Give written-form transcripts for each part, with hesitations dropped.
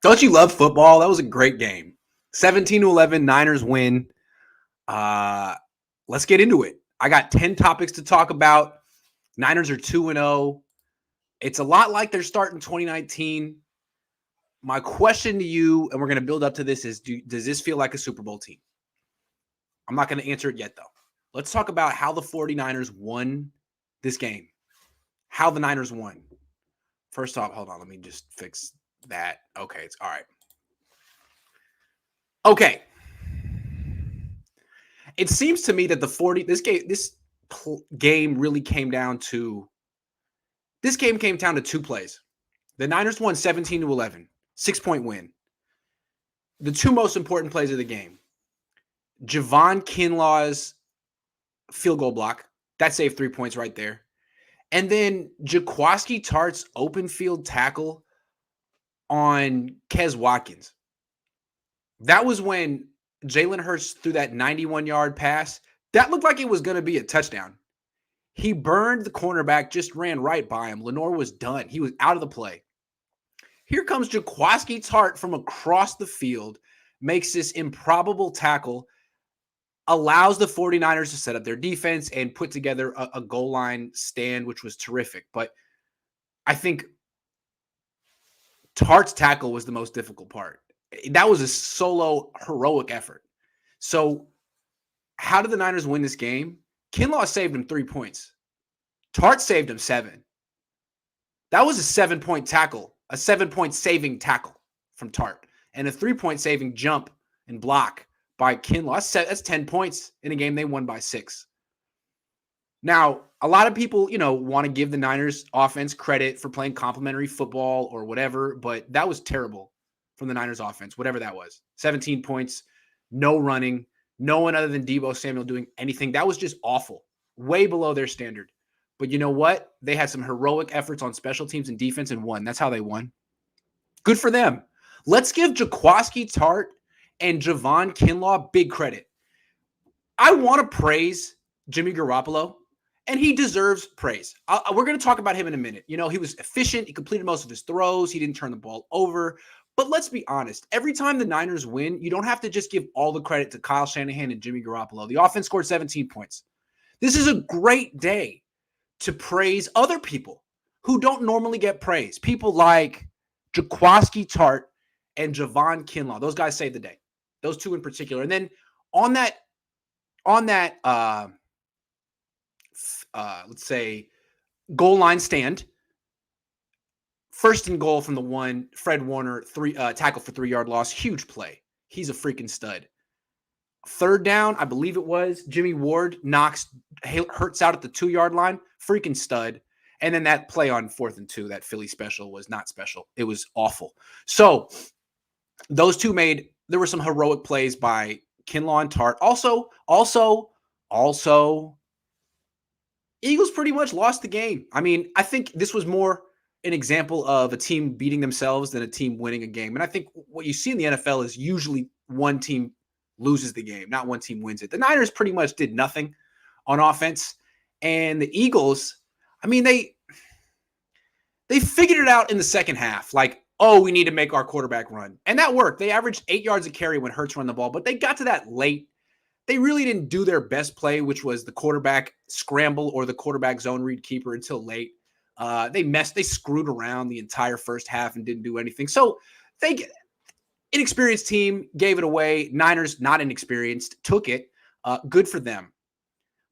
Don't you love football? That was a great game. 17-11, Niners win. Let's get into it. I got 10 topics to talk about. Niners are 2-0. It's a lot like their start in 2019. My question to you, and we're going to build up to this, is does this feel like a Super Bowl team? I'm not going to answer it yet, though. Let's talk about how the 49ers won this game. How the Niners won. First off, hold on. Let me just fix that. Okay, it's all right. Okay. It seems to me that this game really came down to two plays. The Niners won 17-11, 6-point win. The two most important plays of the game. Javon Kinlaw's field goal block. That saved 3 points right there. And then Jaquiski Tartt's open field tackle on Quez Watkins. That was when Jalen Hurts threw that 91-yard pass. That looked like it was going to be a touchdown. He burned the cornerback, just ran right by him. Lenore was done. He was out of the play. Here comes Jaquiski Tartt from across the field, makes this improbable tackle, allows the 49ers to set up their defense and put together a goal line stand, which was terrific. But I think Tartt's tackle was the most difficult part. That was a solo heroic effort. So how did the Niners win this game? Kinlaw saved him 3 points. Tartt saved him 7. That was a 7-point tackle, a 7-point saving tackle from Tartt, and a 3-point saving jump and block by Kinlaw. That's 10 points in a game they won by 6. Now, a lot of people, want to give the Niners offense credit for playing complimentary football or whatever, but that was terrible from the Niners offense, whatever that was. 17 points, no running, no one other than Deebo Samuel doing anything. That was just awful, way below their standard. But you know what? They had some heroic efforts on special teams and defense and won. That's how they won. Good for them. Let's give Jaquiski Tartt and Javon Kinlaw big credit. I want to praise Jimmy Garoppolo, and he deserves praise. We're going to talk about him in a minute. He was efficient. He completed most of his throws. He didn't turn the ball over. But let's be honest. Every time the Niners win, you don't have to just give all the credit to Kyle Shanahan and Jimmy Garoppolo. The offense scored 17 points. This is a great day to praise other people who don't normally get praise. People like Jaquiski Tartt and Javon Kinlaw. Those guys saved the day. Those two in particular. And then on that let's say goal line stand, first and goal from the one, Fred Warner, tackle for 3-yard loss. Huge play. He's a freaking stud. Third down, I believe it was, Jimmy Ward knocks Hurts out at the 2-yard line. Freaking stud. And then that play on 4th and 2, that Philly special was not special. It was awful. So those two there were some heroic plays by Kinlaw and Tartt. Also, Eagles pretty much lost the game. I mean, I think this was more an example of a team beating themselves than a team winning a game. And I think what you see in the NFL is usually one team loses the game, not one team wins it. The Niners pretty much did nothing on offense. And the Eagles, I mean, they figured it out in the second half. Like, we need to make our quarterback run. And that worked. They averaged 8 yards a carry when Hurts run the ball, but they got to that late. They really didn't do their best play, which was the quarterback scramble or the quarterback zone read keeper until late. They screwed around the entire first half and didn't do anything. So inexperienced team gave it away. Niners, not inexperienced, took it. Good for them.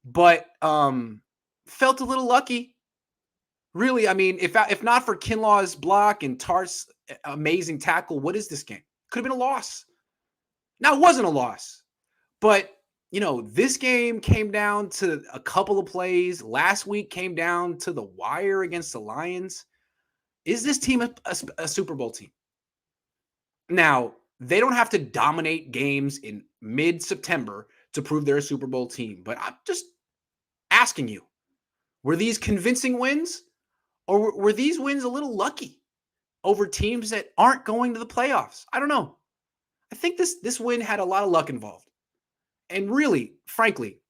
But felt a little lucky. Really, I mean, if not for Kinlaw's block and Tartt's amazing tackle, what is this game? Could have been a loss. Now, it wasn't a loss. But, this game came down to a couple of plays. Last week came down to the wire against the Lions. Is this team a Super Bowl team? Now, they don't have to dominate games in mid-September to prove they're a Super Bowl team. But I'm just asking you, were these convincing wins? Or were these wins a little lucky over teams that aren't going to the playoffs? I don't know. I think this win had a lot of luck involved. And really, frankly,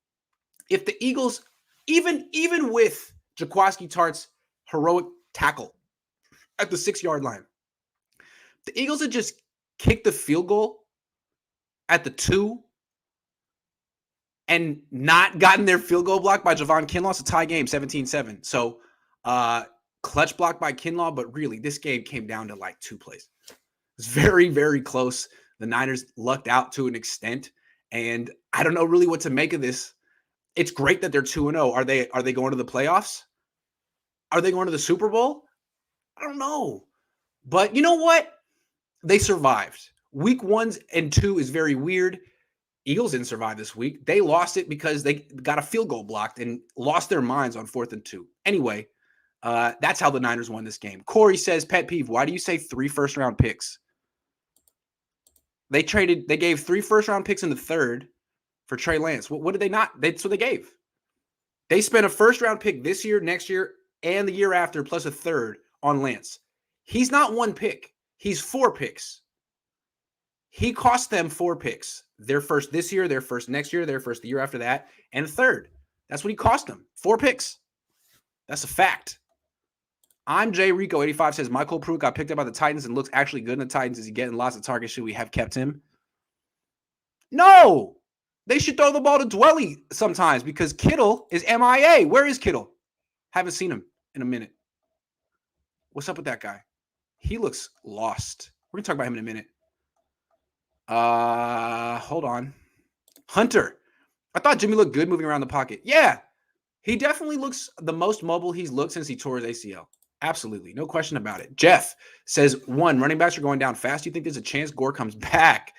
if the Eagles, even with Jaquiski Tartt's heroic tackle at the 6-yard line, The Eagles had just kicked the field goal at the 2 and not gotten their field goal blocked by Javon Kinlaw. It's a tie game, 17-7. So clutch block by Kinlaw, but really this game came down to like 2 plays. It's very, very close. The Niners lucked out to an extent, and I don't know really what to make of this. It's great that they're 2-0. Are they going to the playoffs? Are they going to the Super Bowl? I don't know. But you know what? They survived. Week 1 and 2 is very weird. Eagles didn't survive this week. They lost it because they got a field goal blocked and lost their minds on 4th and 2. Anyway, that's how the Niners won this game. Corey says, pet peeve, why do you say 3 first-round picks? They gave 3 first-round picks in the 3rd for Trey Lance. What did they not? That's what they gave. They spent a first-round pick this year, next year, and the year after, plus a 3rd on Lance. He's not 1 pick. He's 4 picks. He cost them 4 picks. Their first this year, their first next year, their first the year after that, and a 3rd. That's what he cost them. 4 picks. That's a fact. I'm Jay Rico 85 says Michael Pruitt got picked up by the Titans and looks actually good in the Titans. Is he getting lots of targets? Should we have kept him? No. They should throw the ball to Dwelly sometimes because Kittle is MIA. Where is Kittle? Haven't seen him in a minute. What's up with that guy? He looks lost. We're going to talk about him in a minute. Hold on. Hunter. I thought Jimmy looked good moving around the pocket. Yeah. He definitely looks the most mobile he's looked since he tore his ACL. Absolutely. No question about it. Jeff says, 1, running backs are going down fast. Do you think there's a chance Gore comes back?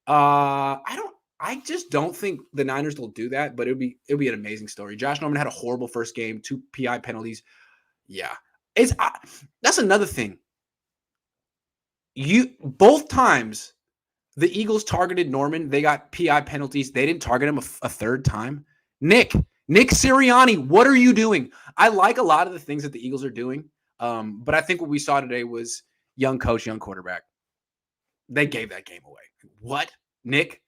I just don't think the Niners will do that, but it'll be an amazing story. Josh Norman had a horrible first game, 2 PI penalties. Yeah. That's another thing. Both times the Eagles targeted Norman, they got PI penalties. They didn't target him a 3rd time. Nick Sirianni, what are you doing? I like a lot of the things that the Eagles are doing, but I think what we saw today was young coach, young quarterback. They gave that game away. What, Nick?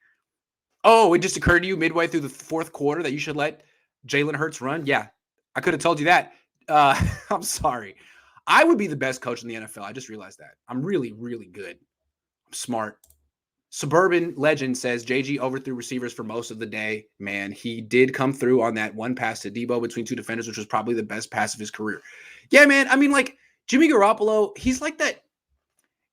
Oh, it just occurred to you midway through the 4th quarter that you should let Jalen Hurts run? Yeah, I could have told you that. I'm sorry. I would be the best coach in the NFL. I just realized that. I'm really, really good. I'm smart. Suburban Legend says JG overthrew receivers for most of the day. Man, he did come through on that one pass to Deebo between 2 defenders, which was probably the best pass of his career. Yeah, man. I mean, like Jimmy Garoppolo, he's like that.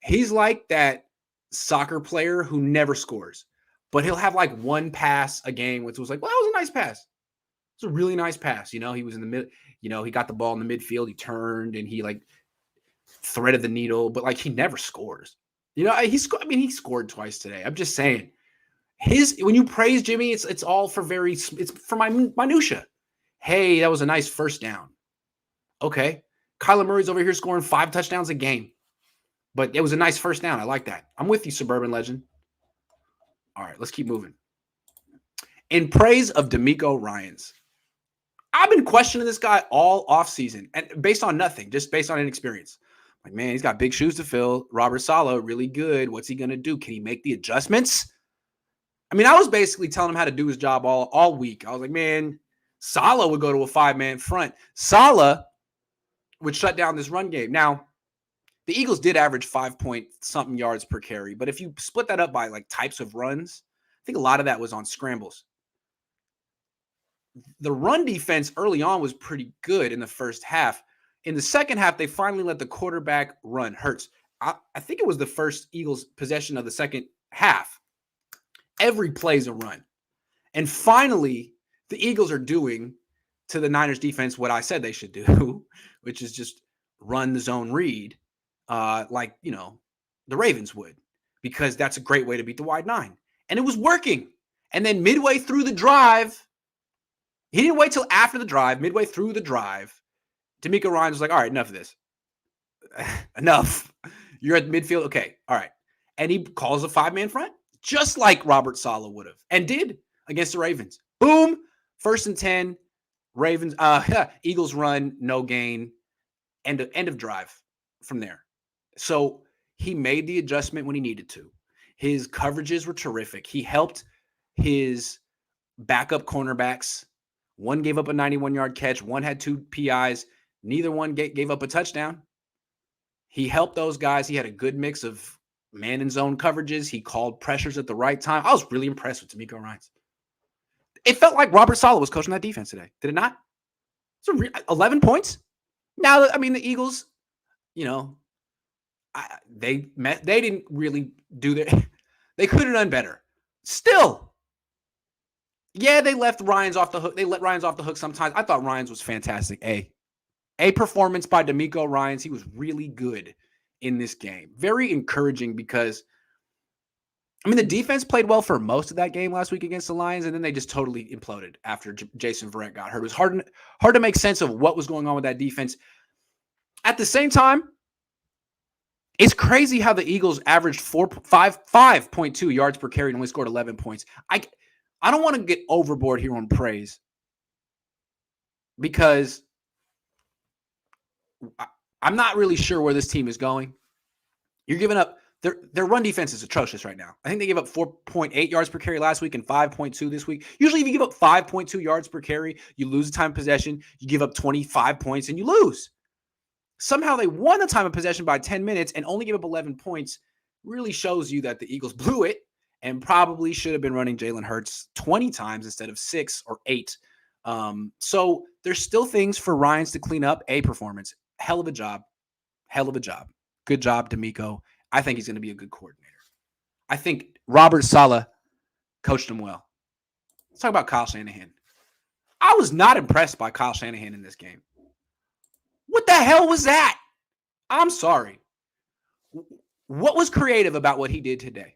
He's like that soccer player who never scores, but he'll have like 1 pass a game, which was like, well, that was a nice pass. It was a really nice pass. He was in the mid, he got the ball in the midfield. He turned and he like threaded the needle, but like he never scores. He scored twice today. I'm just saying. When you praise Jimmy, it's all for it's for my minutia. Hey, that was a nice first down. Okay. Kyler Murray's over here scoring 5 touchdowns a game. But it was a nice first down. I like that. I'm with you, Suburban Legend. All right, let's keep moving. In praise of DeMeco Ryans. I've been questioning this guy all offseason, and based on nothing, just based on inexperience. Like, man, he's got big shoes to fill. Robert Saleh, really good. What's he going to do? Can he make the adjustments? I mean, I was basically telling him how to do his job all week. I was like, man, Saleh would go to a 5-man front. Saleh would shut down this run game. Now, the Eagles did average 5-point-something yards per carry, but if you split that up by like types of runs, I think a lot of that was on scrambles. The run defense early on was pretty good in the first half. In the second half, they finally let the quarterback run. Hurts. I think it was the first Eagles possession of the second half. Every play is a run. And finally, the Eagles are doing to the Niners defense what I said they should do, which is just run the zone read like, the Ravens would, because that's a great way to beat the wide 9. And it was working. And then midway through the drive, he didn't wait till after the drive, midway through the drive, DeMeco Ryans was like, all right, enough of this. Enough. You're at midfield. Okay. All right. And he calls a 5-man front, just like Robert Saleh would have, and did against the Ravens. Boom. 1st and 10. Ravens. Eagles run, no gain. End of drive from there. So he made the adjustment when he needed to. His coverages were terrific. He helped his backup cornerbacks. One gave up a 91-yard catch. One had 2 PIs. Neither one gave up a touchdown. He helped those guys. He had a good mix of man and zone coverages. He called pressures at the right time. I was really impressed with DeMeco Ryans. It felt like Robert Saleh was coaching that defense today. Did it not? 11 points. Now, I mean, the Eagles, you know, they didn't really do their they could have done better. Still, yeah, they left Ryans off the hook. They let Ryans off the hook sometimes. I thought Ryans was fantastic. A performance by DeMeco Ryans. He was really good in this game. Very encouraging because, I mean, the defense played well for most of that game last week against the Lions, and then they just totally imploded after Jason Verrett got hurt. It was hard to make sense of what was going on with that defense. At the same time, it's crazy how the Eagles averaged 5.2 yards per carry and only scored 11 points. I don't want to get overboard here on praise because I'm not really sure where this team is going. You're giving up their run defense is atrocious right now. I think they gave up 4.8 yards per carry last week and 5.2 this week. Usually if you give up 5.2 yards per carry, you lose the time of possession, you give up 25 points and you lose. Somehow they won the time of possession by 10 minutes and only gave up 11 points. Really shows you that the Eagles blew it and probably should have been running Jalen Hurts 20 times instead of 6 or 8. So there's still things for Ryans to clean up. A performance. Hell of a job. Hell of a job. Good job, DeMeco. I think he's going to be a good coordinator. I think Robert Saleh coached him well. Let's talk about Kyle Shanahan. I was not impressed by Kyle Shanahan in this game. What the hell was that? I'm sorry. What was creative about what he did today?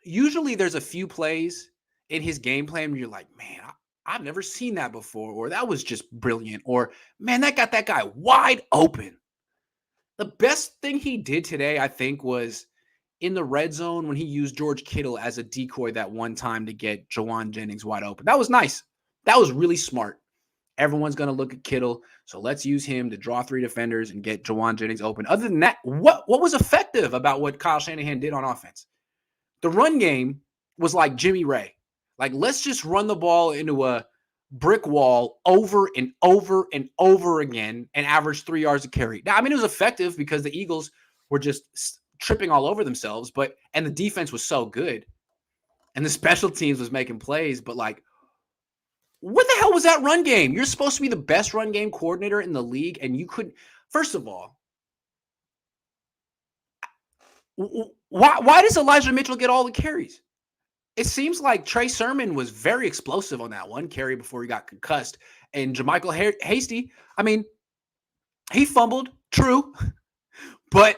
Usually there's a few plays in his game plan where you're like, man, I've never seen that before, or that was just brilliant, or man, that got that guy wide open. The best thing he did today, I think, was in the red zone when he used George Kittle as a decoy that one time to get Jawan Jennings wide open. That was nice. That was really smart. Everyone's going to look at Kittle, so let's use him to draw 3 defenders and get Jawan Jennings open. Other than that, what was effective about what Kyle Shanahan did on offense? The run game was like Jimmy Ray. Like, let's just run the ball into a brick wall over and over and over again and average 3 yards a carry. Now, I mean, it was effective because the Eagles were just tripping all over themselves, and the defense was so good, and the special teams was making plays, but like, what the hell was that run game? You're supposed to be the best run game coordinator in the league, and you couldn't. First of all, why does Elijah Mitchell get all the carries? It seems like Trey Sermon was very explosive on that one carry before he got concussed. And JaMychal Hasty, I mean, he fumbled, true, but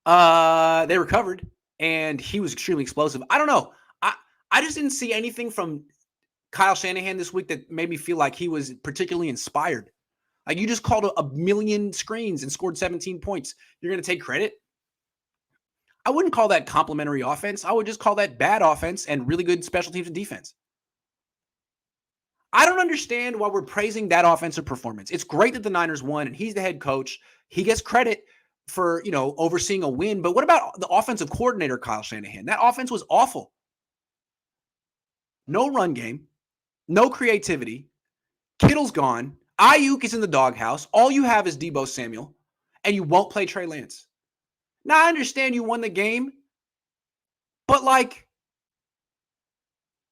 they recovered, and he was extremely explosive. I don't know. I just didn't see anything from Kyle Shanahan this week that made me feel like he was particularly inspired. Like, you just called a million screens and scored 17 points. You're going to take credit? I wouldn't call that complimentary offense. I would just call that bad offense and really good special teams and defense. I don't understand why we're praising that offensive performance. It's great that the Niners won and he's the head coach. He gets credit for, overseeing a win. But what about the offensive coordinator, Kyle Shanahan? That offense was awful. No run game. No creativity. Kittle's gone. Aiyuk is in the doghouse. All you have is Deebo Samuel, and you won't play Trey Lance. Now, I understand you won the game, but like,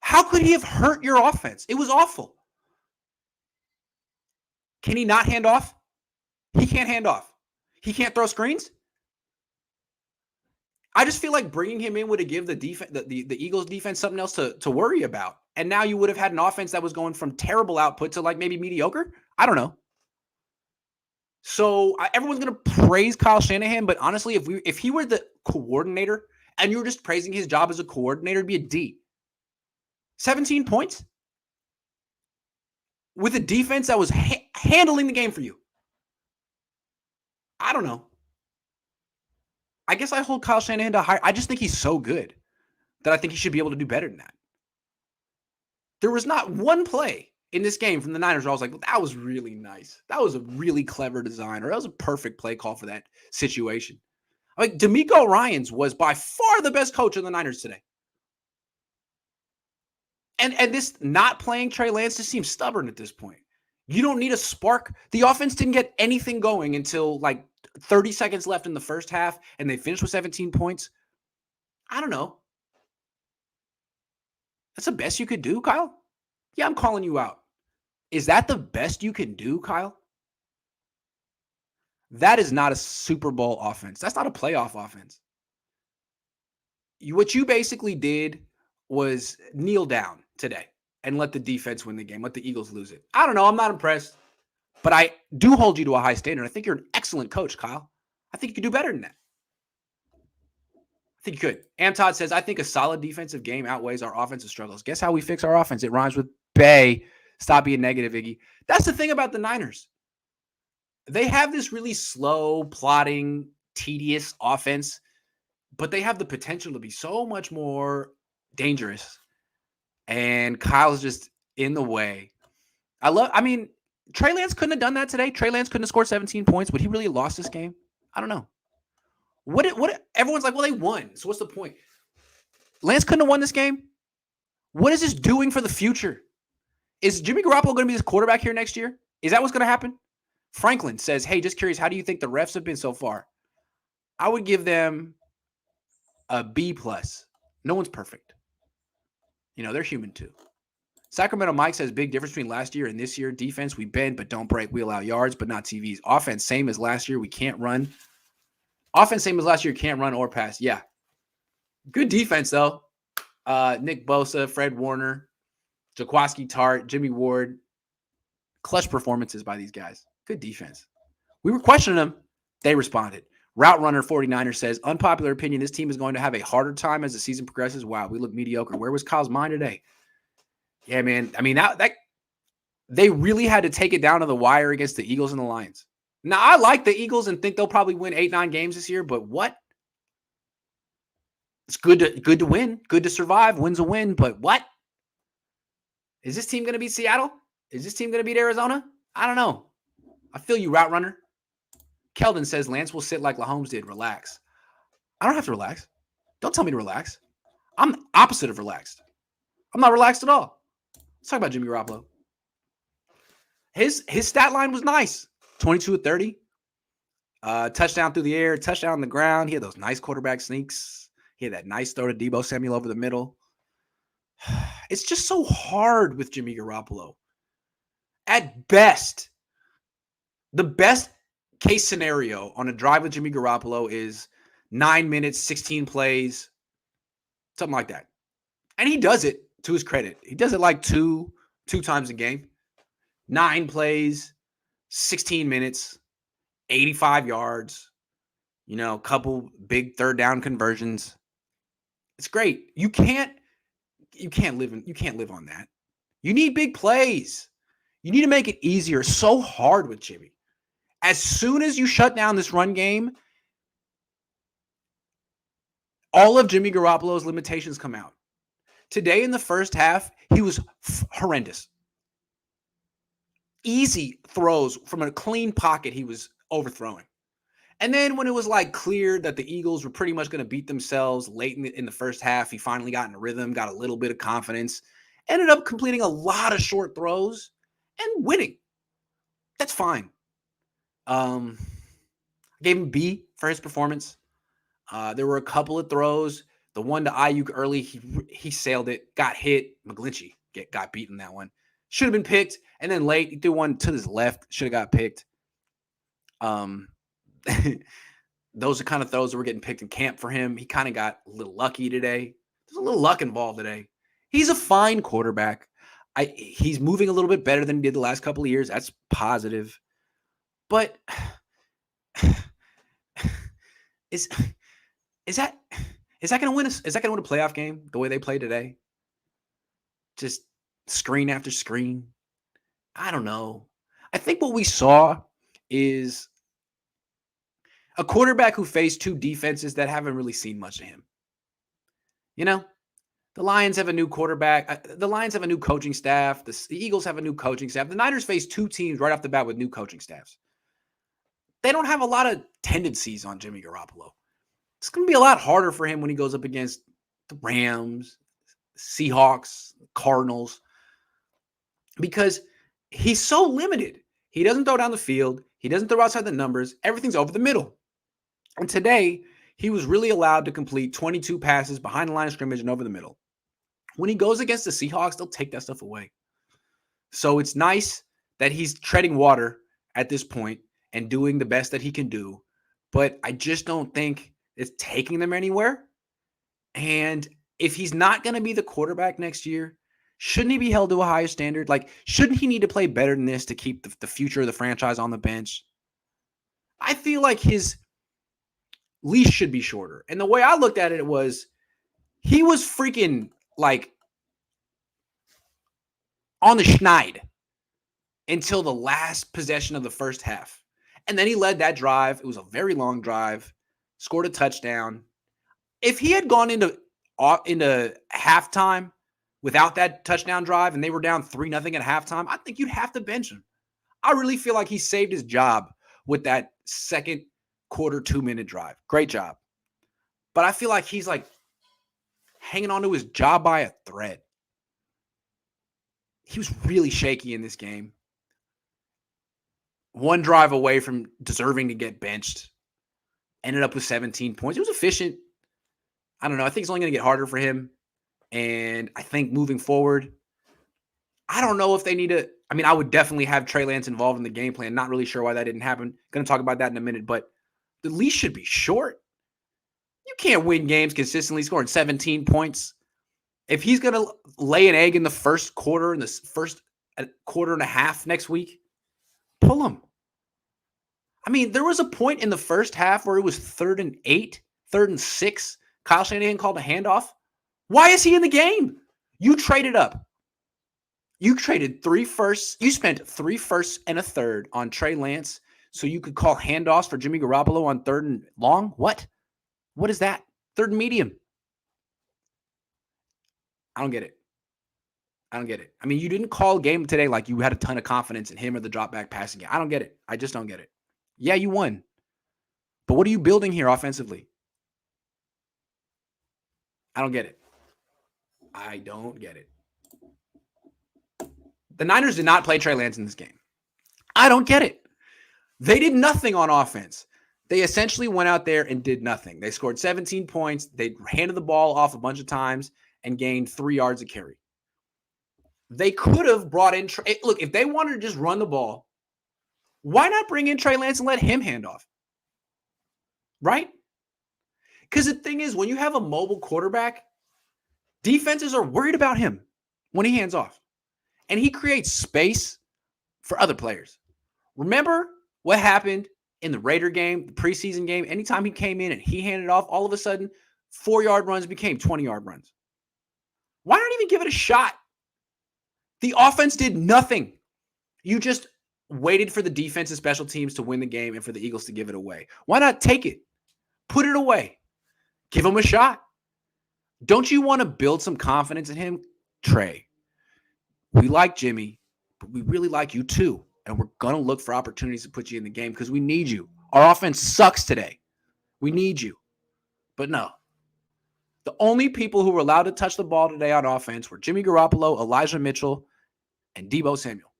how could he have hurt your offense? It was awful. Can he not hand off? He can't hand off. He can't throw screens. I just feel like bringing him in would have given the Eagles defense something else to worry about. And now you would have had an offense that was going from terrible output to like maybe mediocre. I don't know. So everyone's going to praise Kyle Shanahan, but honestly, if he were the coordinator and you were just praising his job as a coordinator, it'd be a D. 17 points with a defense that was handling the game for you. I don't know. I guess I hold Kyle Shanahan to higher. I just think he's so good that I think he should be able to do better than that. There was not one play in this game from the Niners where I was like, that was really nice. That was a really clever design, or that was a perfect play call for that situation. Like, DeMeco Ryans was by far the best coach of the Niners today. And this not playing Trey Lance just seems stubborn at this point. You don't need a spark. The offense didn't get anything going until like 30 seconds left in the first half and they finish with 17 points. I don't know. That's the best you could do, Kyle? Yeah, I'm calling you out. Is that the best you can do, Kyle? That is not a Super Bowl offense. That's not a playoff offense. What you basically did was kneel down today and let the defense win the game. Let the Eagles lose it. I don't know. I'm not impressed. But I do hold you to a high standard. I think you're an excellent coach, Kyle. I think you could do better than that. I think you could. Todd says, I think a solid defensive game outweighs our offensive struggles. Guess how we fix our offense? It rhymes with Bay. Stop being negative, Iggy. That's the thing about the Niners. They have this really slow, plodding, tedious offense, but they have the potential to be so much more dangerous. And Kyle's just in the way. Trey Lance couldn't have done that today. Trey Lance couldn't have scored 17 points. Would he really have lost this game? I don't know. What everyone's like, well, they won. So what's the point? Lance couldn't have won this game. What is this doing for the future? Is Jimmy Garoppolo going to be this quarterback here next year? Is that what's going to happen? Franklin says, hey, just curious, how do you think the refs have been so far? I would give them a B+. No one's perfect. They're human too. Sacramento Mike says, big difference between last year and this year. Defense, we bend but don't break. We allow yards but not TVs. Offense, same as last year. We can't run. Offense, same as last year. Can't run or pass. Yeah. Good defense, though. Nick Bosa, Fred Warner, Jaquaski Tart, Jimmy Ward. Clutch performances by these guys. Good defense. We were questioning them. They responded. Route Runner 49er says, unpopular opinion, this team is going to have a harder time as the season progresses. Wow, we look mediocre. Where was Kyle's mind today? Yeah, man. That they really had to take it down to the wire against the Eagles and the Lions. Now, I like the Eagles and think they'll probably win 8-9 games this year, but what? It's good to win, good to survive. Win's a win, but what? Is this team going to beat Seattle? Is this team going to beat Arizona? I don't know. I feel you, Route Runner. Keldon says Lance will sit like Mahomes did. Relax. I don't have to relax. Don't tell me to relax. I'm the opposite of relaxed. I'm not relaxed at all. Let's talk about Jimmy Garoppolo. His stat line was nice. 22 of 30. Touchdown through the air, touchdown on the ground. He had those nice quarterback sneaks. He had that nice throw to Deebo Samuel over the middle. It's just so hard with Jimmy Garoppolo. At best, the best case scenario on a drive with Jimmy Garoppolo is 9 minutes, 16 plays, something like that. And he does it, to his credit. He does it like two times a game. 9 plays, 16 minutes, 85 yards, a couple big third down conversions. It's great. You can't live on that. You need big plays. You need to make it easier. It's so hard with Jimmy. As soon as you shut down this run game, all of Jimmy Garoppolo's limitations come out. Today in the first half, he was horrendous. Easy throws from a clean pocket he was overthrowing. And then when it was like clear that the Eagles were pretty much going to beat themselves late in the first half, he finally got in a rhythm, got a little bit of confidence, ended up completing a lot of short throws and winning. That's fine. I gave him B for his performance. There were a couple of throws. The one to Aiyuk early, he sailed it, got hit. McGlinchey got beaten that one. Should have been picked. And then late, he threw one to his left, should have got picked. Those are kind of throws that were getting picked in camp for him. He kind of got a little lucky today. There's a little luck involved today. He's a fine quarterback. He's moving a little bit better than he did the last couple of years. That's positive. But is that going to win? Is that going to win a playoff game the way they play today? Just screen after screen. I don't know. I think what we saw is a quarterback who faced two defenses that haven't really seen much of him. The Lions have a new quarterback. The Lions have a new coaching staff. The Eagles have a new coaching staff. The Niners face two teams right off the bat with new coaching staffs. They don't have a lot of tendencies on Jimmy Garoppolo. It's going to be a lot harder for him when he goes up against the Rams, Seahawks, Cardinals, because he's so limited. He doesn't throw down the field. He doesn't throw outside the numbers. Everything's over the middle. And today, he was really allowed to complete 22 passes behind the line of scrimmage and over the middle. When he goes against the Seahawks, they'll take that stuff away. So it's nice that he's treading water at this point and doing the best that he can do. But I just don't think it's taking them anywhere. And if he's not going to be the quarterback next year, shouldn't he be held to a higher standard? Like, shouldn't he need to play better than this to keep the future of the franchise on the bench? I feel like his leash should be shorter. And the way I looked at it was he was freaking like on the schneid until the last possession of the first half. And then he led that drive. It was a very long drive, scored a touchdown. If he had gone into halftime without that touchdown drive and they were down 3-0 at halftime, I think you'd have to bench him. I really feel like he saved his job with that second quarter 2-minute drive. Great job. But I feel like he's like hanging on to his job by a thread. He was really shaky in this game. One drive away from deserving to get benched. Ended up with 17 points. He was efficient. I don't know. I think it's only going to get harder for him. And I think moving forward, I don't know if they need to. I mean, I would definitely have Trey Lance involved in the game plan. Not really sure why that didn't happen. Going to talk about that in a minute. But the leash should be short. You can't win games consistently scoring 17 points. If he's going to lay an egg in the first quarter, in the first quarter and a half next week, pull him. I mean, there was a point in the first half where it was 3rd and 8, 3rd and 6. Kyle Shanahan called a handoff. Why is he in the game? You traded up. You traded 3 firsts. You spent 3 firsts and a third on Trey Lance so you could call handoffs for Jimmy Garoppolo on 3rd and long? What? What is that? 3rd and medium. I don't get it. I don't get it. I mean, you didn't call a game today like you had a ton of confidence in him or the drop back passing game. I don't get it. I just don't get it. Yeah, you won. But what are you building here offensively? I don't get it. I don't get it. The Niners did not play Trey Lance in this game. I don't get it. They did nothing on offense. They essentially went out there and did nothing. They scored 17 points. They handed the ball off a bunch of times and gained 3 yards a carry. They could have brought in – look, if they wanted to just run the ball, why not bring in Trey Lance and let him hand off? Right? Because the thing is, when you have a mobile quarterback, defenses are worried about him when he hands off. And he creates space for other players. Remember what happened in the Raider game, the preseason game? Anytime he came in and he handed off, all of a sudden, 4-yard runs became 20-yard runs. Why not even give it a shot? The offense did nothing. You just waited for the defense and special teams to win the game and for the Eagles to give it away. Why not take it? Put it away. Give him a shot. Don't you want to build some confidence in him? Trey, we like Jimmy, but we really like you too. And we're going to look for opportunities to put you in the game because we need you. Our offense sucks today. We need you. But no. The only people who were allowed to touch the ball today on offense were Jimmy Garoppolo, Elijah Mitchell, and Deebo Samuel.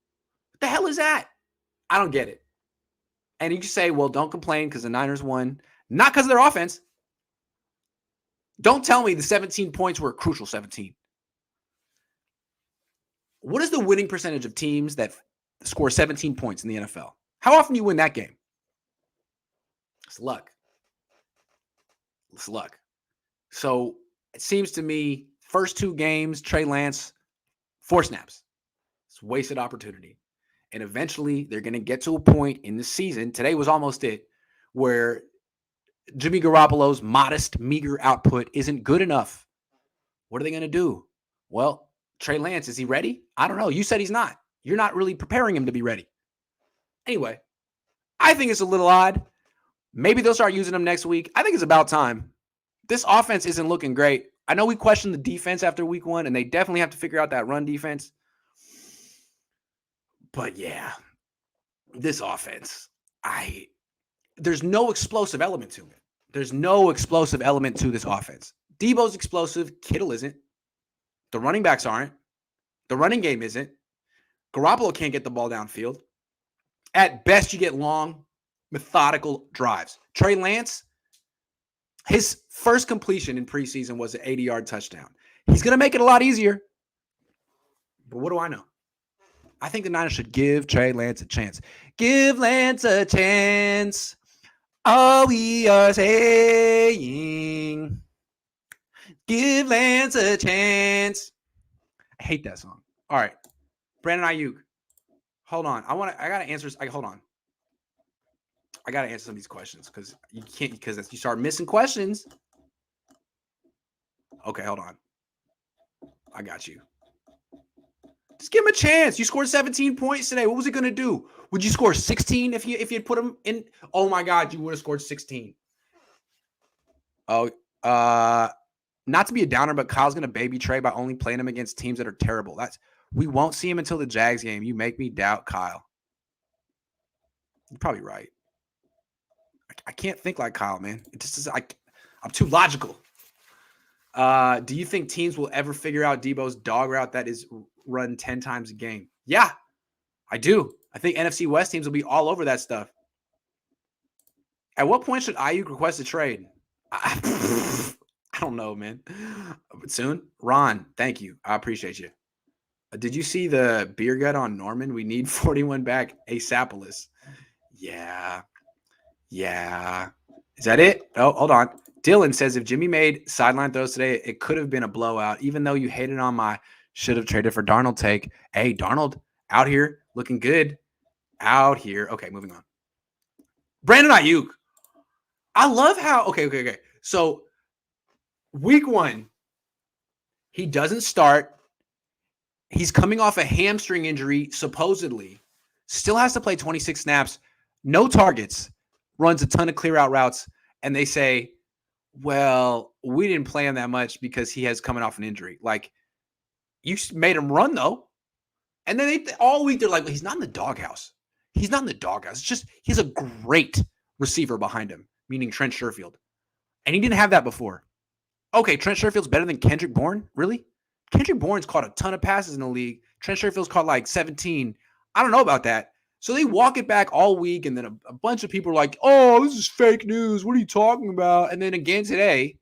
What the hell is that? I don't get it. And you can say, well, don't complain because the Niners won. Not because of their offense. Don't tell me the 17 points were a crucial 17. What is the winning percentage of teams that score 17 points in the NFL? How often do you win that game? It's luck. It's luck. So it seems to me, first 2 games, Trey Lance, 4 snaps. It's a wasted opportunity. And eventually they're going to get to a point in the season, today was almost it, where Jimmy Garoppolo's modest, meager output isn't good enough. What are they going to do? Well, Trey Lance, is he ready? I don't know. You said he's not. You're not really preparing him to be ready. Anyway, I think it's a little odd. Maybe they'll start using him next week. I think it's about time. This offense isn't looking great. I know we questioned the defense after week 1, and they definitely have to figure out that run defense. But yeah, this offense, there's no explosive element to it. There's no explosive element to this offense. Deebo's explosive. Kittle isn't. The running backs aren't. The running game isn't. Garoppolo can't get the ball downfield. At best, you get long, methodical drives. Trey Lance, his first completion in preseason was an 80-yard touchdown. He's going to make it a lot easier. But what do I know? I think the Niners should give Trey Lance a chance. Give Lance a chance. All we are saying. Give Lance a chance. I hate that song. All right. Brandon Aiyuk. Hold on. I got to answer. Hold on. I got to answer some of these questions because you can't, because you start missing questions. Okay, hold on. I got you. Just give him a chance. You scored 17 points today. What was it going to do? Would you score 16 if you had put him in? Oh my God, you would have scored 16. Oh, not to be a downer, but Kyle's going to baby Trey by only playing him against teams that are terrible. We won't see him until the Jags game. You make me doubt Kyle. You're probably right. I can't think like Kyle, man. It just is I'm too logical. Do you think teams will ever figure out Deebo's dog route that is run 10 times a game? Yeah, I do. I think NFC West teams will be all over that stuff. At what point should Aiyuk request a trade? I don't know, man. But soon. Ron, thank you. I appreciate you. Did you see the beer gut on Norman? We need 41 back ASAPolis. Yeah. Is that it? Oh, hold on. Dylan says if Jimmy made sideline throws today, it could have been a blowout. Even though you hated on my should have traded for Darnold take. Hey, Darnold out here looking good. Out here. Okay, moving on. Brandon Aiyuk. I love how okay. So week 1, he doesn't start. He's coming off a hamstring injury, supposedly. Still has to play 26 snaps. No targets. Runs a ton of clear out routes. And they say, well, we didn't play him that much because he has coming off an injury. Like, you made him run, though. And then all week, they're like, well, he's not in the doghouse. He's not in the doghouse. It's just he's a great receiver behind him, meaning Trent Sherfield. And he didn't have that before. Okay, Trent Sherfield's better than Kendrick Bourne? Really? Kendrick Bourne's caught a ton of passes in the league. Trent Sherfield's caught like 17. I don't know about that. So they walk it back all week, and then a bunch of people are like, oh, this is fake news. What are you talking about? And then again today,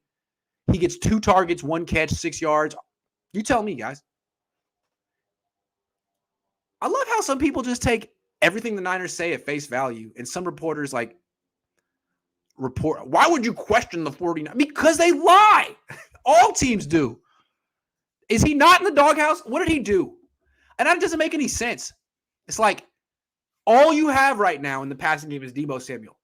he gets 2 targets, 1 catch, 6 yards. You tell me, guys. I love how some people just take everything the Niners say at face value, and some reporters like report. Why would you question the 49ers? Because they lie. All teams do. Is he not in the doghouse? What did he do? And that doesn't make any sense. It's like all you have right now in the passing game is Deebo Samuel.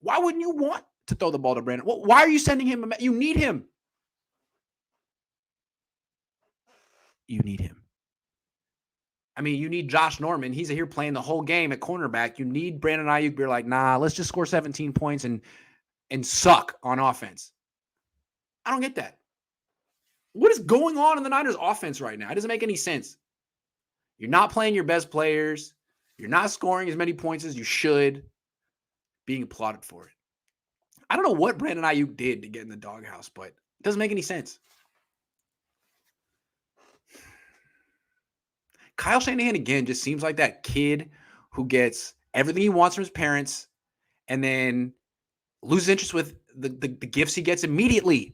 Why wouldn't you want to throw the ball to Brandon? Why are you sending him? You need him. You need him. I mean, you need Josh Norman. He's here playing the whole game at cornerback. You need Brandon Aiyuk. You're like, nah, let's just score 17 points and suck on offense. I don't get that. What is going on in the Niners offense right now? It doesn't make any sense. You're not playing your best players. You're not scoring as many points as you should. Being applauded for it. I don't know what Brandon Aiyuk did to get in the doghouse, but it doesn't make any sense. Kyle Shanahan, again, just seems like that kid who gets everything he wants from his parents and then loses interest with the gifts he gets immediately.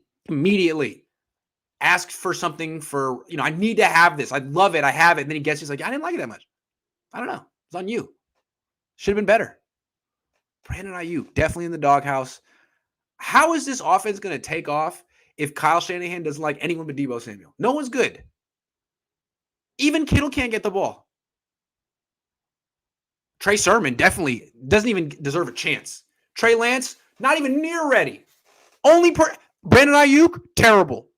Ask for something for, I need to have this. I love it. I have it. And then he gets, he's like, I didn't like it that much. I don't know. It's on you. Should have been better. Brandon Aiyuk, definitely in the doghouse. How is this offense going to take off if Kyle Shanahan doesn't like anyone but Deebo Samuel? No one's good. Even Kittle can't get the ball. Trey Sermon definitely doesn't even deserve a chance. Trey Lance, not even near ready. Brandon Aiyuk, terrible.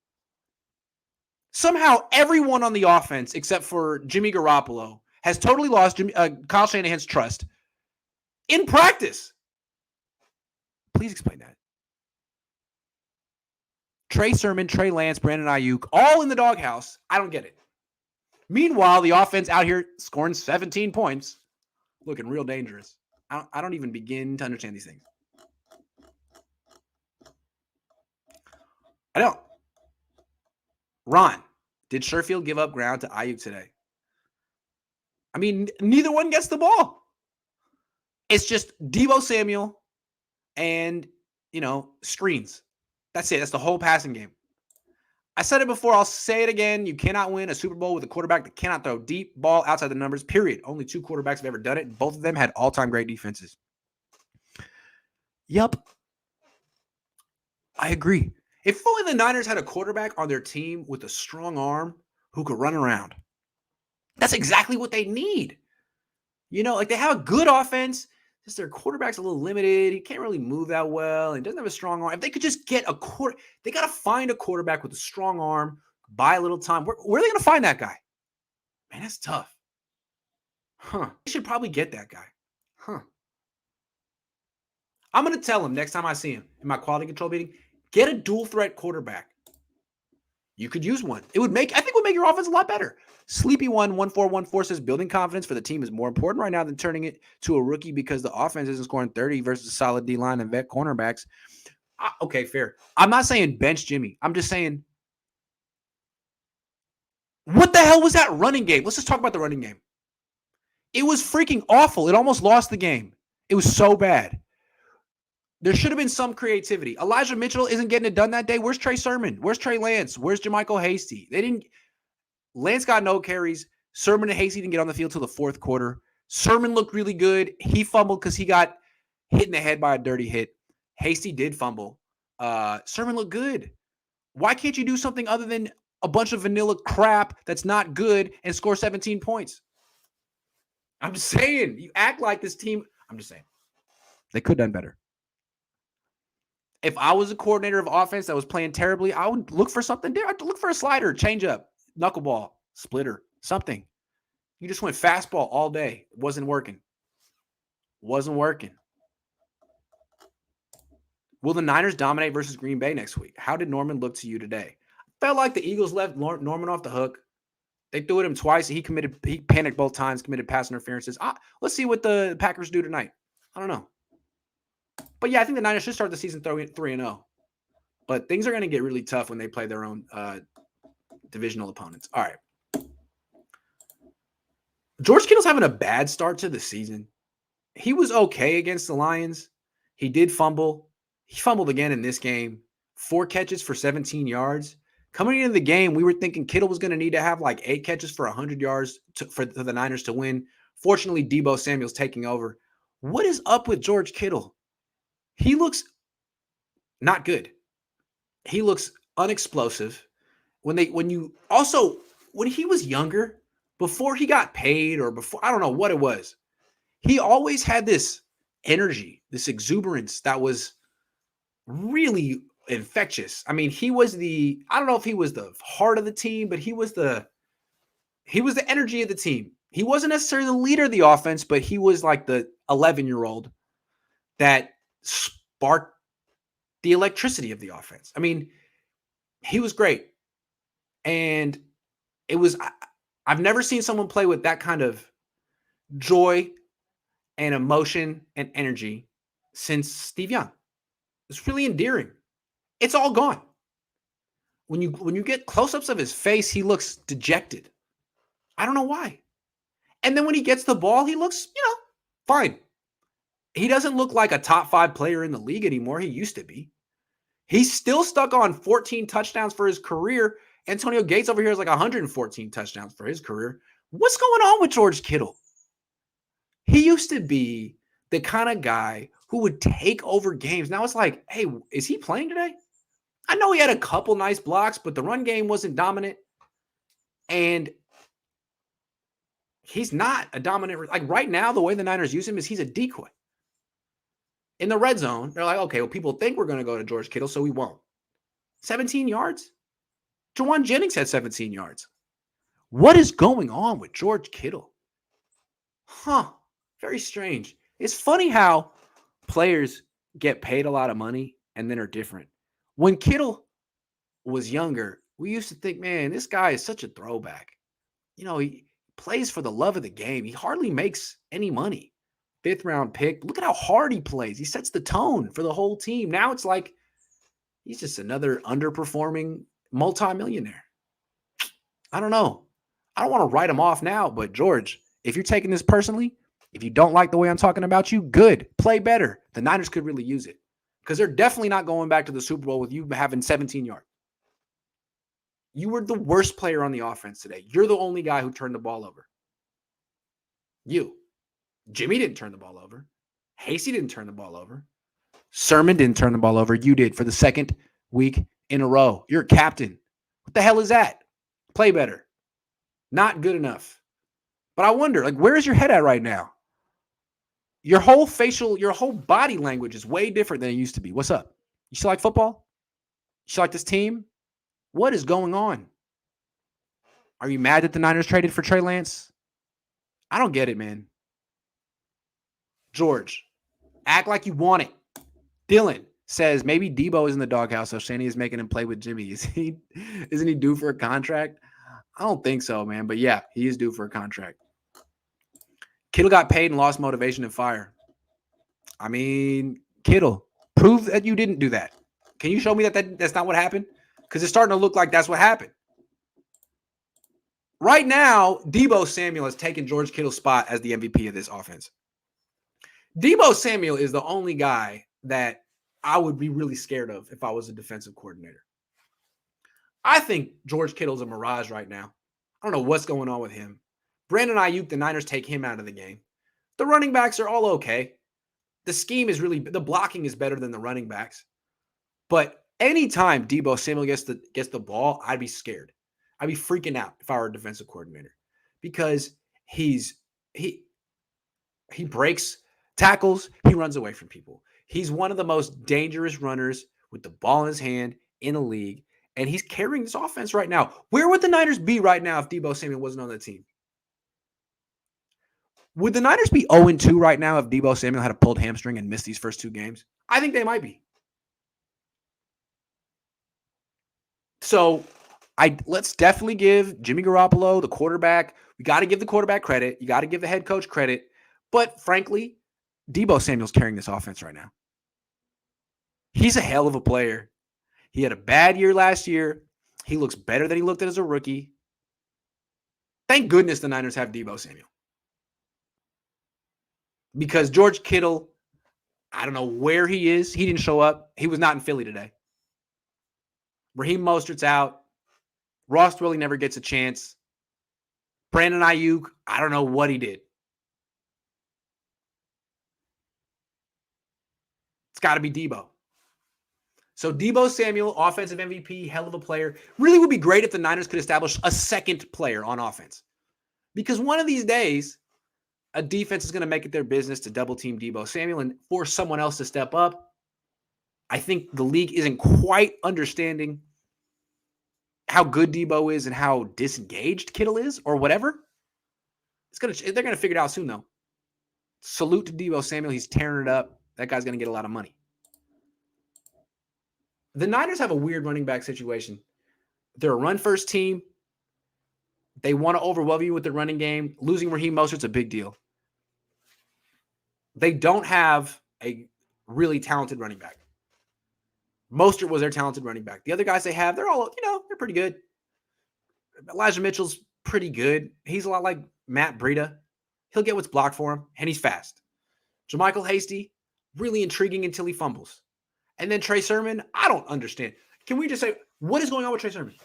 Somehow everyone on the offense, except for Jimmy Garoppolo, has totally lost Kyle Shanahan's trust in practice. Please explain that. Trey Sermon, Trey Lance, Brandon Aiyuk, all in the doghouse. I don't get it. Meanwhile, the offense out here scoring 17 points, looking real dangerous. I don't even begin to understand these things. I don't. Ron, did Sherfield give up ground to Aiyuk today? I mean, neither one gets the ball. It's just Deebo Samuel and, screens. That's it. That's the whole passing game. I said it before. I'll say it again. You cannot win a Super Bowl with a quarterback that cannot throw deep ball outside the numbers, period. Only 2 quarterbacks have ever done it. Both of them had all-time great defenses. Yep. I agree. If only the Niners had a quarterback on their team with a strong arm who could run around. That's exactly what they need. They have a good offense. Just their quarterback's a little limited. He can't really move that well. And doesn't have a strong arm. If they could just get they got to find a quarterback with a strong arm, buy a little time. Where are they going to find that guy? Man, that's tough. They should probably get that guy. I'm going to tell him next time I see him in my quality control meeting, get a dual threat quarterback. You could use one. I think it would make your offense a lot better. Sleepy 1414 says building confidence for the team is more important right now than turning it to a rookie because the offense isn't scoring 30 versus solid D-line and vet cornerbacks. Okay, fair. I'm not saying bench Jimmy. I'm just saying, what the hell was that running game? Let's just talk about the running game. It was freaking awful. It almost lost the game. It was so bad. There should have been some creativity. Elijah Mitchell isn't getting it done that day. Where's Trey Sermon? Where's Trey Lance? Where's JaMychal Hasty? Lance got no carries. Sermon and Hasty didn't get on the field till the fourth quarter. Sermon looked really good. He fumbled because he got hit in the head by a dirty hit. Hasty did fumble. Sermon looked good. Why can't you do something other than a bunch of vanilla crap that's not good and score 17 points? I'm just saying. You act like this team. I'm just saying. They could have done better. If I was a coordinator of offense that was playing terribly, I would look for something different. I'd look for a slider, changeup, knuckleball, splitter, something. You just went fastball all day. It wasn't working. Will the Niners dominate versus Green Bay next week? How did Norman look to you today? Felt like the Eagles left Norman off the hook. They threw at him twice. He panicked both times, committed pass interferences. Let's see what the Packers do tonight. I don't know. But yeah, I think the Niners should start the season 3-0. But things are going to get really tough when they play their own divisional opponents. All right. George Kittle's having a bad start to the season. He was okay against the Lions. He did fumble. He fumbled again in this game. 4 catches for 17 yards. Coming into the game, we were thinking Kittle was going to need to have like 8 catches for 100 yards for the Niners to win. Fortunately, Deebo Samuel's taking over. What is up with George Kittle? He looks not good. He looks unexplosive. When he was younger, before he got paid or before, I don't know what it was, he always had this energy, this exuberance that was really infectious. I mean, I don't know if he was the heart of the team, but he was the energy of the team. He wasn't necessarily the leader of the offense, but he was like the 11-year-old that sparked the electricity of the offense. I mean, he was great. And I've never seen someone play with that kind of joy and emotion and energy since Steve Young. It's really endearing. It's all gone. When you get close-ups of his face, he looks dejected. I don't know why. And then when he gets the ball, he looks, fine. He doesn't look like a top 5 player in the league anymore. He used to be. He's still stuck on 14 touchdowns for his career. Antonio Gates over here is like 114 touchdowns for his career. What's going on with George Kittle? He used to be the kind of guy who would take over games. Now it's like, hey, is he playing today? I know he had a couple nice blocks, but the run game wasn't dominant. And he's not a dominant. Like right now, the way the Niners use him is he's a decoy. In the red zone, they're like, okay, well, people think we're going to go to George Kittle, so we won't. 17 yards? Jawan Jennings had 17 yards. What is going on with George Kittle? Very strange. It's funny how players get paid a lot of money and then are different. When Kittle was younger, we used to think, man, this guy is such a throwback. He plays for the love of the game. He hardly makes any money. 5th round pick. Look at how hard he plays. He sets the tone for the whole team. Now it's like he's just another underperforming multimillionaire. I don't know. I don't want to write him off now, but George, if you're taking this personally, If you don't like the way I'm talking about you, good. Play better. The Niners could really use it because they're definitely not going back to the Super Bowl with you having 17 yards. You were the worst player on the offense today. You're the only guy who turned the ball over. You. Jimmy didn't turn the ball over. Hasty didn't turn the ball over. Sermon didn't turn the ball over. You did for the second week in a row. You're a captain. What the hell is that? Play better. Not good enough. But I wonder, where is your head at right now? Your whole body language is way different than it used to be. What's up? You still like football? You still like this team? What is going on? Are you mad that the Niners traded for Trey Lance? I don't get it, man. George, act like you want it. Dylan says maybe Deebo is in the doghouse, so Shanahan is making him play with Jimmy. Isn't he due for a contract? I don't think so, man. But yeah, he is due for a contract. Kittle got paid and lost motivation and fire. I mean, Kittle, prove that you didn't do that. Can you show me that's not what happened? Because it's starting to look like that's what happened. Right now, Deebo Samuel has taken George Kittle's spot as the MVP of this offense. Deebo Samuel is the only guy that I would be really scared of if I was a defensive coordinator. I think George Kittle's a mirage right now. I don't know what's going on with him. Brandon Aiyuk, the Niners take him out of the game. The running backs are all okay. The scheme is the blocking is better than the running backs. But anytime Deebo Samuel gets the ball, I'd be scared. I'd be freaking out if I were a defensive coordinator because he breaks tackles, he runs away from people. He's one of the most dangerous runners with the ball in his hand in the league, and he's carrying this offense right now. Where would the Niners be right now if Deebo Samuel wasn't on the team? Would the Niners be 0-2 right now if Deebo Samuel had a pulled hamstring and missed these first two games? I think they might be. So let's definitely give Jimmy Garoppolo, the quarterback. We got to give the quarterback credit. You got to give the head coach credit. But frankly, Deebo Samuel's carrying this offense right now. He's a hell of a player. He had a bad year last year. He looks better than he looked as a rookie. Thank goodness the Niners have Deebo Samuel. Because George Kittle, I don't know where he is. He didn't show up. He was not in Philly today. Raheem Mostert's out. Ross Dwelly never gets a chance. Brandon Aiyuk, I don't know what he did. It's got to be Deebo. So Deebo Samuel, offensive MVP, hell of a player. Really would be great if the Niners could establish a second player on offense. Because one of these days, a defense is going to make it their business to double team Deebo Samuel and force someone else to step up. I think the league isn't quite understanding how good Deebo is and how disengaged Kittle is or whatever. They're going to figure it out soon, though. Salute to Deebo Samuel. He's tearing it up. That guy's going to get a lot of money. The Niners have a weird running back situation. They're a run-first team. They want to overwhelm you with the running game. Losing Raheem Mostert's a big deal. They don't have a really talented running back. Mostert was their talented running back. The other guys they have, they're all, they're pretty good. Elijah Mitchell's pretty good. He's a lot like Matt Breida. He'll get what's blocked for him, and he's fast. JaMychal Hasty, really intriguing until he fumbles. And then Trey Sermon, I don't understand. Can we just say, what is going on with Trey Sermon?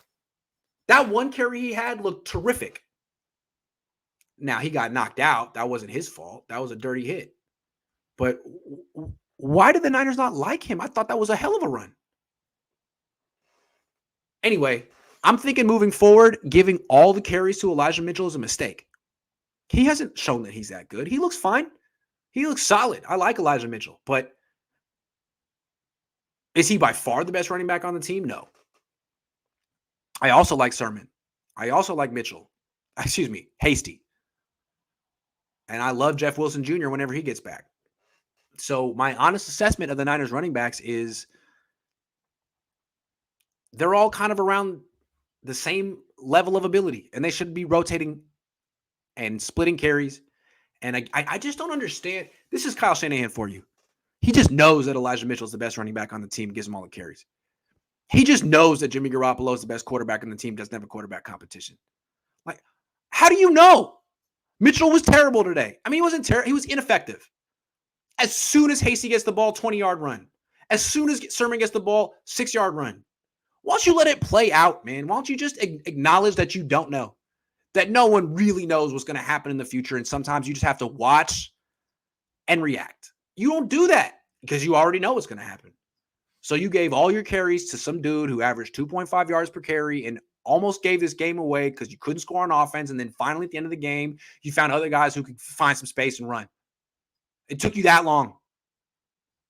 That one carry he had looked terrific. Now, he got knocked out. That wasn't his fault. That was a dirty hit. But why did the Niners not like him? I thought that was a hell of a run. Anyway, I'm thinking moving forward, giving all the carries to Elijah Mitchell is a mistake. He hasn't shown that he's that good. He looks fine. He looks solid. I like Elijah Mitchell. But is he by far the best running back on the team? No. I also like Sermon. I also like Mitchell. Hasty. And I love Jeff Wilson Jr. whenever he gets back. So my honest assessment of the Niners running backs is they're all kind of around the same level of ability, and they should be rotating and splitting carries. And I just don't understand. This is Kyle Shanahan for you. He just knows that Elijah Mitchell is the best running back on the team, gives him all the carries. He just knows that Jimmy Garoppolo is the best quarterback on the team, doesn't have a quarterback competition. Like, how do you know? Mitchell was terrible today. I mean, he wasn't terrible. He was ineffective. As soon as Hasty gets the ball, 20-yard run. As soon as Sermon gets the ball, 6-yard run. Why don't you let it play out, man? Why don't you just acknowledge that you don't know? That no one really knows what's going to happen in the future, and sometimes you just have to watch and react. You don't do that because you already know what's going to happen. So you gave all your carries to some dude who averaged 2.5 yards per carry and almost gave this game away because you couldn't score on offense, and then finally at the end of the game, you found other guys who could find some space and run. It took you that long.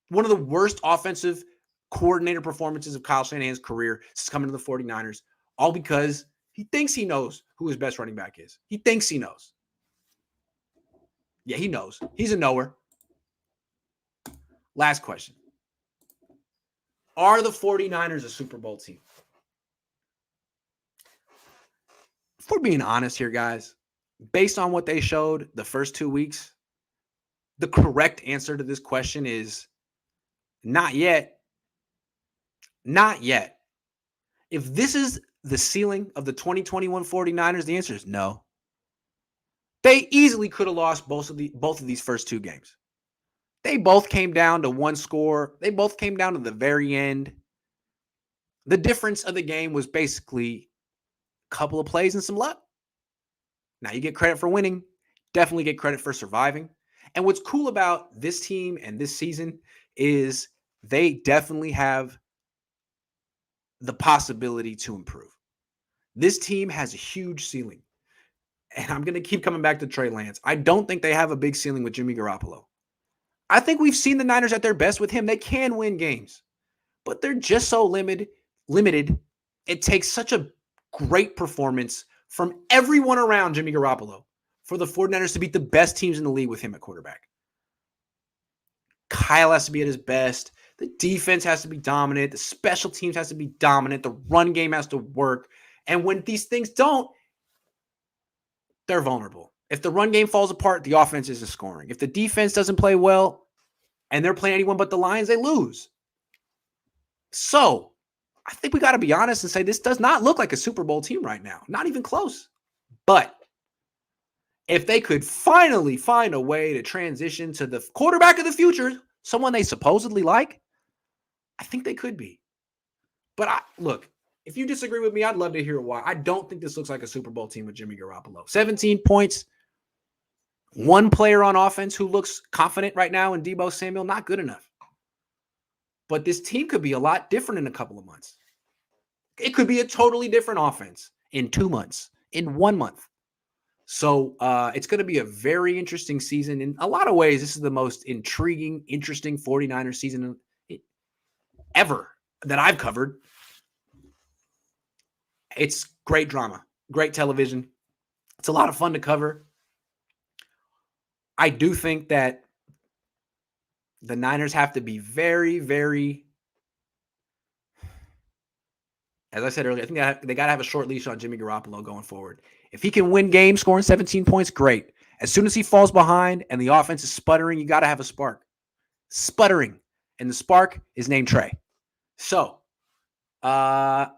One of the worst offensive coordinator performances of Kyle Shanahan's career since coming to the 49ers, all because he thinks he knows who his best running back is. He thinks he knows. Yeah, he knows. He's a knower. Last question. Are the 49ers a Super Bowl team? If we're being honest here, guys, based on what they showed the first 2 weeks, the correct answer to this question is not yet. Not yet. If this is the ceiling of the 2021 49ers, the answer is no. They easily could have lost both of these first 2 games. They both came down to one score. They both came down to the very end. The difference of the game was basically a couple of plays and some luck. Now you get credit for winning. Definitely get credit for surviving. And what's cool about this team and this season is they definitely have the possibility to improve. This team has a huge ceiling. And I'm going to keep coming back to Trey Lance. I don't think they have a big ceiling with Jimmy Garoppolo. I think we've seen the Niners at their best with him. They can win games, but they're just so limited. It takes such a great performance from everyone around Jimmy Garoppolo for the 49ers to beat the best teams in the league with him at quarterback. Kyle has to be at his best. The defense has to be dominant. The special teams has to be dominant. The run game has to work. And when these things don't, they're vulnerable. If the run game falls apart, the offense isn't scoring. If the defense doesn't play well and they're playing anyone but the Lions, they lose. So I think we got to be honest and say this does not look like a Super Bowl team right now. Not even close. But if they could finally find a way to transition to the quarterback of the future, someone they supposedly like, I think they could be. But look, if you disagree with me, I'd love to hear why. I don't think this looks like a Super Bowl team with Jimmy Garoppolo. 17 points, one player on offense who looks confident right now in Deebo Samuel, not good enough. But this team could be a lot different in a couple of months. It could be a totally different offense in 2 months, in 1 month. So it's going to be a very interesting season. In a lot of ways, this is the most intriguing, interesting 49ers season ever that I've covered. It's great drama, great television. It's a lot of fun to cover. I do think that the Niners have to be very, very, as I said earlier, I think they got to have a short leash on Jimmy Garoppolo going forward. If he can win games scoring 17 points, great. As soon as he falls behind and the offense is sputtering, you got to have a spark. Sputtering. And the spark is named Trey. So, not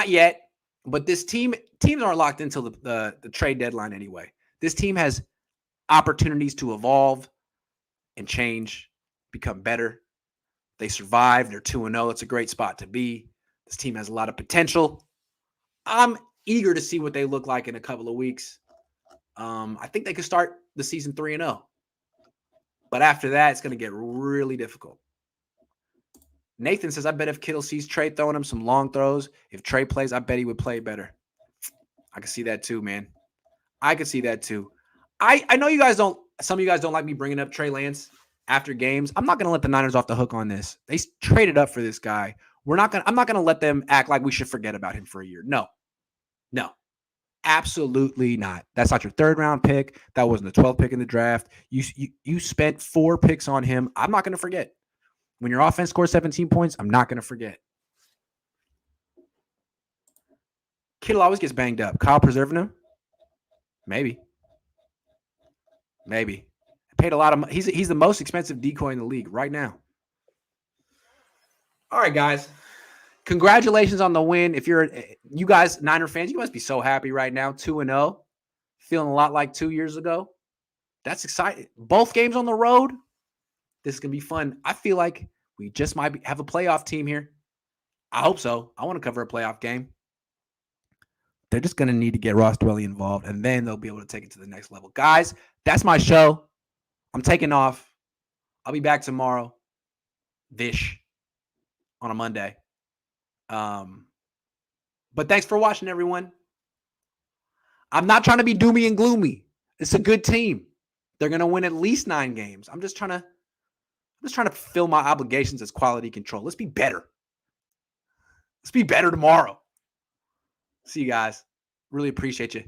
yet, but this teams aren't locked until the trade deadline anyway. This team has opportunities to evolve and change, become better. They survive. They're 2-0. It's a great spot to be. This team has a lot of potential. I'm eager to see what they look like in a couple of weeks. I think they could start the season 3-0. But after that, it's going to get really difficult. Nathan says, I bet if Kittle sees Trey throwing him some long throws, if Trey plays, I bet he would play better. I can see that too, man. I could see that too. I know some of you guys don't like me bringing up Trey Lance after games. I'm not going to let the Niners off the hook on this. They traded up for this guy. I'm not going to let them act like we should forget about him for a year. No, absolutely not. That's not your 3rd round pick. That wasn't the 12th pick in the draft. You spent 4 picks on him. I'm not going to forget. When your offense scores 17 points, I'm not going to forget. Kittle always gets banged up. Kyle preserving him? Maybe. I paid a lot of money. He's the most expensive decoy in the league right now. All right, guys. Congratulations on the win. If you guys, Niner fans, you must be so happy right now. 2-0. feeling a lot like 2 years ago. That's exciting. Both games on the road. This is going to be fun. I feel like we just might have a playoff team here. I hope so. I want to cover a playoff game. They're just going to need to get Ross Dwelley involved, and then they'll be able to take it to the next level. Guys, that's my show. I'm taking off. I'll be back tomorrow. On a Monday. But thanks for watching, everyone. I'm not trying to be doomy and gloomy. It's a good team. They're going to win at least 9 games. I'm just trying to fulfill my obligations as quality control. Let's be better. Let's be better tomorrow. See you guys. Really appreciate you.